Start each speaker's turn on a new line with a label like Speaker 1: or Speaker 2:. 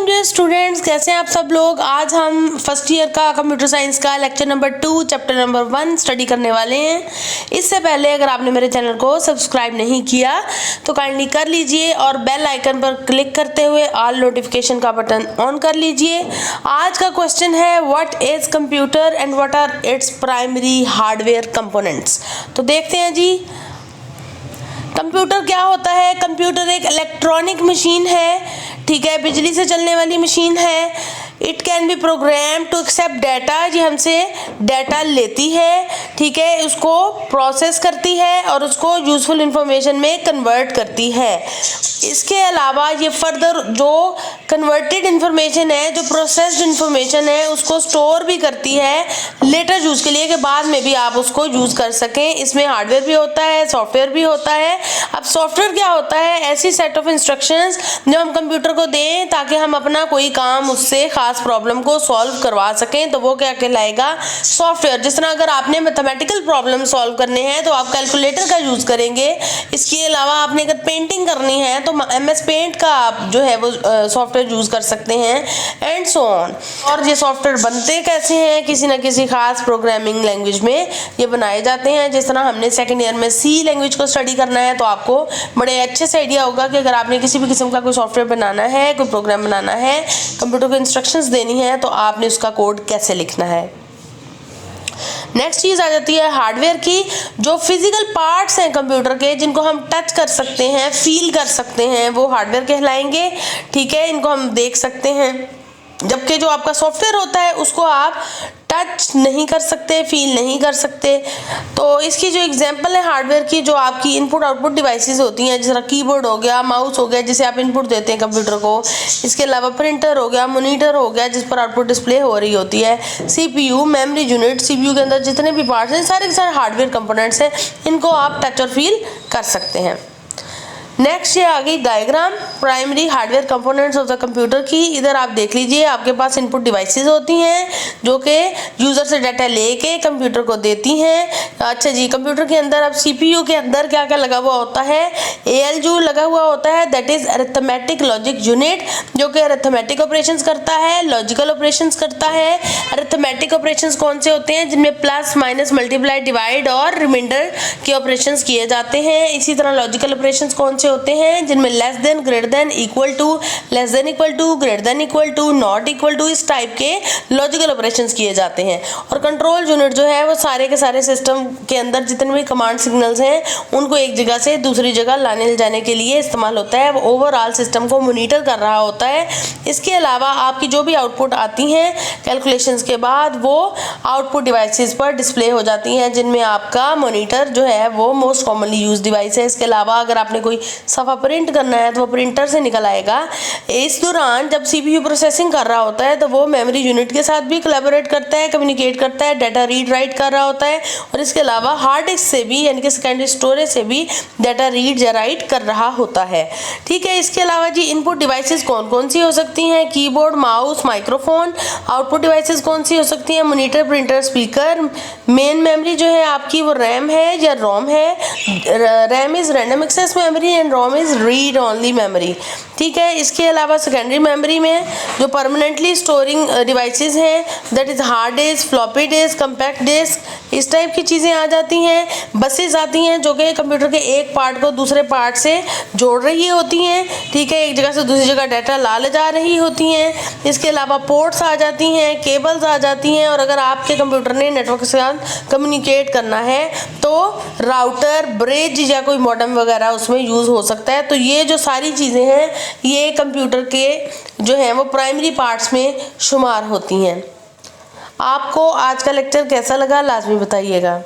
Speaker 1: Dear students, कैसे हैं आप सब लोग। आज हम फर्स्ट ईयर का कंप्यूटर साइंस का lecture number 2 chapter number 1 study करने वाले हैं। इससे पहले अगर आपने मेरे चैनल को सब्सक्राइब नहीं किया तो काइंडली कर लीजिए और बेल आइकन पर क्लिक करते हुए ऑल नोटिफिकेशन का बटन ऑन कर लीजिए। आज का क्वेश्चन है what is computer and what are its primary hardware components. तो देखते हैं जी, कंप्यूटर क्या होता है। कंप्यूटर एक इलेक्ट्रॉनिक मशीन है, ठीक है, बिजली से चलने वाली मशीन है। It can be program to accept data, ये हमसे डाटा लेती है, ठीक है, उसको प्रोसेस करती है और उसको यूजफुल इंफॉर्मेशन में कन्वर्ट करती है। इसके अलावा ये फर्दर जो कन्वर्टेड इंफॉर्मेशन है, जो प्रोसेस्ड इंफॉर्मेशन है, उसको स्टोर भी करती है लेटर यूज के लिए, कि बाद में भी आप उसको यूज कर सकें। इसमें हार्डवेयर भी होता है, सॉफ्टवेयर भी होता है। अब सॉफ्टवेयर क्या होता है? ऐसी सेट ऑफ इंस्ट्रक्शंस जो हम कंप्यूटर को दें ताकि हम अपना कोई काम उससे खास प्रॉब्लम को सॉल्व करवा सकें, तो वो क्या कहलाएगा? सॉफ्टवेयर। जिस तरह अगर आपने मैथमेटिकल प्रॉब्लम सॉल्व करने हैं तो आप कैलकुलेटर का यूज करेंगे। इसके अलावा आपने अगर पेंटिंग करनी है तो MS पेंट का आप जो है वो सॉफ्टवेयर यूज कर सकते हैं एंड सो ऑन। और ये सॉफ्टवेयर बनते कैसे हैं? किसी न किसी खास प्रोग्रामिंग लैंग्वेज में ये बनाए जाते हैं। जिस तरह हमने सेकेंड ईयर में C लैंग्वेज को स्टडी करना है तो आपको बड़े अच्छे से आइडिया होगा कि अगर आपने किसी भी किस्म का कोई सॉफ्टवेयर बनाना है, कोई प्रोग्राम बनाना है, कंप्यूटर को इंस्ट्रक्शंस देनी है, तो आपने उसका कोड कैसे लिखना है। नेक्स्ट चीज आ जाती है हार्डवेयर की। जो फिजिकल पार्ट्स हैं कंप्यूटर के, जिनको हम टच कर सकते हैं, फील कर सकते हैं, वो हार्डवेयर कहलाएंगे, ठीक है, इनको हम देख सकते हैं। जबकि जो आपका सॉफ्टवेयर होता है उसको आप टच नहीं कर सकते, फील नहीं कर सकते। तो इसकी जो एग्जांपल है हार्डवेयर की, जो आपकी इनपुट आउटपुट डिवाइसेस होती हैं, जैसे कीबोर्ड हो गया, माउस हो गया, जिसे आप इनपुट देते हैं कंप्यूटर को। इसके अलावा प्रिंटर हो गया, मॉनिटर हो गया, जिस पर आउटपुट डिस्प्ले हो रही होती है, CPU, मेमोरी यूनिट, CPU के अंदर जितने भी पार्ट्स हैं, सारे के सारे हार्डवेयर कंपोनेंट्स हैं, इनको आप टच और फील कर सकते हैं। नेक्स्ट ये आ गई diagram primary hardware components of the computer की। इधर आप देख लीजिए, आपके पास इनपुट डिवाइसेस होती हैं जो कि यूज़र से डाटा लेके कंप्यूटर को देती हैं। अच्छा जी, कंप्यूटर के अंदर अब CPU के अंदर क्या क्या लगा हुआ होता है? ALU लगा हुआ होता है, that is arithmetic logic unit, जो कि अरिथमेटिक ऑपरेशंस करता है, लॉजिकल ऑपरेशंस करता है। अरिथमेटिक ऑपरेशंस कौन से होते हैं? जिनमें प्लस, माइनस, मल्टीप्लाई, डिवाइड और रिमाइंडर के ऑपरेशंस किए जाते हैं। इसी तरह लॉजिकल ऑपरेशंस कौन होते हैं? जिनमें less than, greater than, equal to, less than equal to, greater than equal to, not equal to, इस टाइप के लॉजिकल ऑपरेशंस किए जाते हैं। और कंट्रोल यूनिट जो है वो सारे के सारे सिस्टम के अंदर जितने भी कमांड सिग्नल्स हैं उनको एक जगह से दूसरी जगह लाने ले जाने के लिए इस्तेमाल होता है। वो ओवरऑल सिस्टम को मॉनिटर कर रहा होता है। इसके अलावा आपकी जो भी आउटपुट आती हैं कैलकुलेशंस के बाद, वो आउटपुट डिवाइसेस पर डिस्प्ले हो जाती हैं, जिनमें आपका मॉनिटर जो है वो मोस्ट कॉमनली यूज डिवाइस है। इसके अलावा अगर आपने कोई सफ़ा प्रिंट करना है तो वो प्रिंटर से निकल आएगा। इस दौरान जब CPU प्रोसेसिंग कर रहा होता है तो वो मेमोरी यूनिट के साथ भी कोलैबोरेट करता है, कम्युनिकेट करता है, डाटा रीड राइट कर रहा होता है। और इसके अलावा हार्ड डिस्क से भी, यानी कि सेकेंडरी स्टोरेज से भी डाटा रीड या राइट कर रहा होता है, ठीक है। इसके अलावा जी इनपुट डिवाइसेस कौन कौन सी हो सकती हैं? Keyboard, mouse, microphone. Output devices कौन सी हो सकती हैं? Monitor, printer, speaker. Main memory जो है आपकी वो रैम है या रोम है। RAM is random access memory and ROM is read only memory, ठीक है। इसके अलावा सेकेंडरी मेमोरी में जो परमानेंटली स्टोरिंग डिवाइसेस हैं, that is hard disk, floppy disk, compact disk, इस टाइप की चीज़ें आ जाती हैं। बसेस आती हैं जो कि कंप्यूटर के एक पार्ट को दूसरे पार्ट से जोड़ रही होती हैं, ठीक है, एक जगह से दूसरी जगह डाटा ला ले जा रही होती हैं। इसके अलावा पोर्ट्स आ जाती हैं, केबल्स आ जाती हैं। और अगर आपके कंप्यूटर ने नेटवर्क के साथ कम्युनिकेट करना है तो राउटर, ब्रिज या कोई मॉडेम वगैरह उसमें यूज़ हो सकता है। तो ये जो सारी चीज़ें हैं ये कंप्यूटर के जो हैं वो प्राइमरी पार्ट्स में शुमार होती हैं। आपको आज का लेक्चर कैसा लगा लाजमी बताइएगा।